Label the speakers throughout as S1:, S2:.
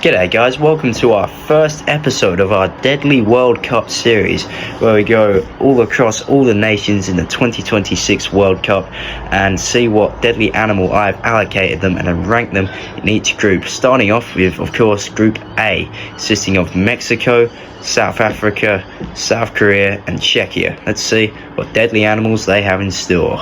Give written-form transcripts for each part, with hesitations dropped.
S1: G'day guys, welcome to our first episode of our Deadly World Cup series, where we go all across all the nations in the 2026 World Cup and see what deadly animal I've allocated them and then rank them in each group, starting off with, of course, Group A, consisting of Mexico, South Africa, South Korea and Czechia. Let's see what deadly animals they have in store.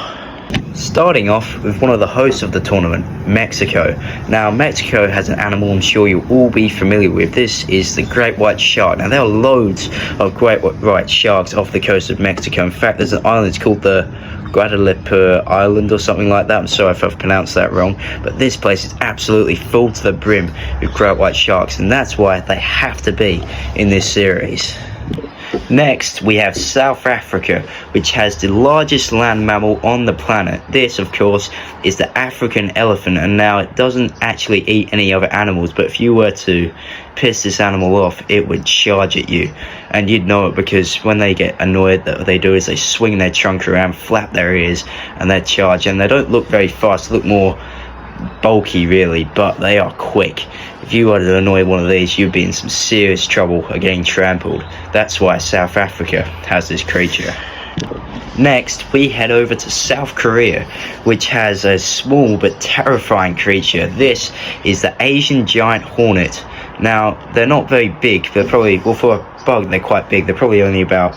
S1: Starting off with one of the hosts of the tournament, Mexico. Now, Mexico has an animal I'm sure you'll all be familiar with. This is the great white shark. Now, there are loads of great white sharks off the coast of Mexico. In fact, there's an island, it's called the Guadalupe Island or something like that. I'm sorry if I've pronounced that wrong, but this place is absolutely full to the brim with great white sharks, and that's why they have to be in this series. Next, we have South Africa, which has the largest land mammal on the planet. This, of course, is the African elephant, and now it doesn't actually eat any other animals, but if you were to piss this animal off, it would charge at you. And you'd know it because when they get annoyed, what they do is they swing their trunk around, flap their ears, and they charge. And they don't look very fast, they look more bulky really, but they are quick. If you were to annoy one of these, you'd be in some serious trouble of getting trampled. That's why South Africa has this creature. Next, we head over to South Korea, which has a small but terrifying creature. This is the Asian giant hornet. Now, they're not very big. They're probably, well, for a bug, they're quite big. They're probably only about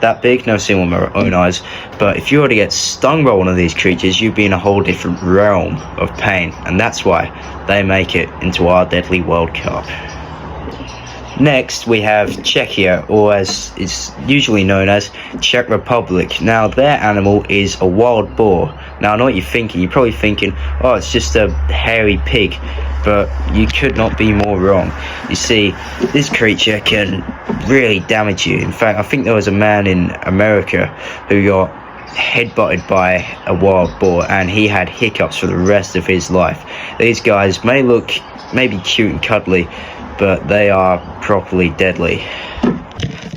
S1: that big. Never seen one with my own eyes, but if you were to get stung by one of these creatures, you'd be in a whole different realm of pain, and that's why they make it into our Deadly World Cup. Next, we have Czechia, or as it's usually known as, Czech Republic. Now, their animal is a wild boar. Now, I know what you're thinking. You're probably thinking, oh, it's just a hairy pig, but you could not be more wrong. You see, this creature can really damage you. In fact, I think there was a man in America who got headbutted by a wild boar, and he had hiccups for the rest of his life. These guys may look maybe cute and cuddly, but they are properly deadly.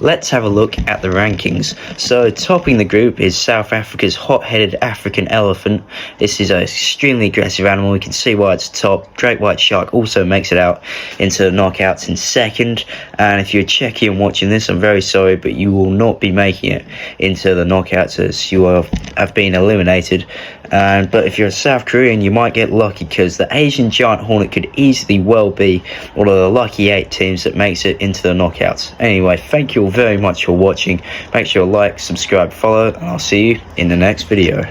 S1: Let's have a look at the rankings. So, topping the group is South Africa's hot-headed African elephant. This is an extremely aggressive animal. You can see why it's top. Great white shark also makes it out into the knockouts in second. And if you're Czechian watching this, I'm very sorry, but you will not be making it into the knockouts as you have been eliminated. But if you're a South Korean, you might get lucky because the Asian giant hornet could easily well be one of the lucky 8 teams that makes it into the knockouts. Anyway, thank you all very much for watching. Make sure to like, subscribe, follow, and I'll see you in the next video.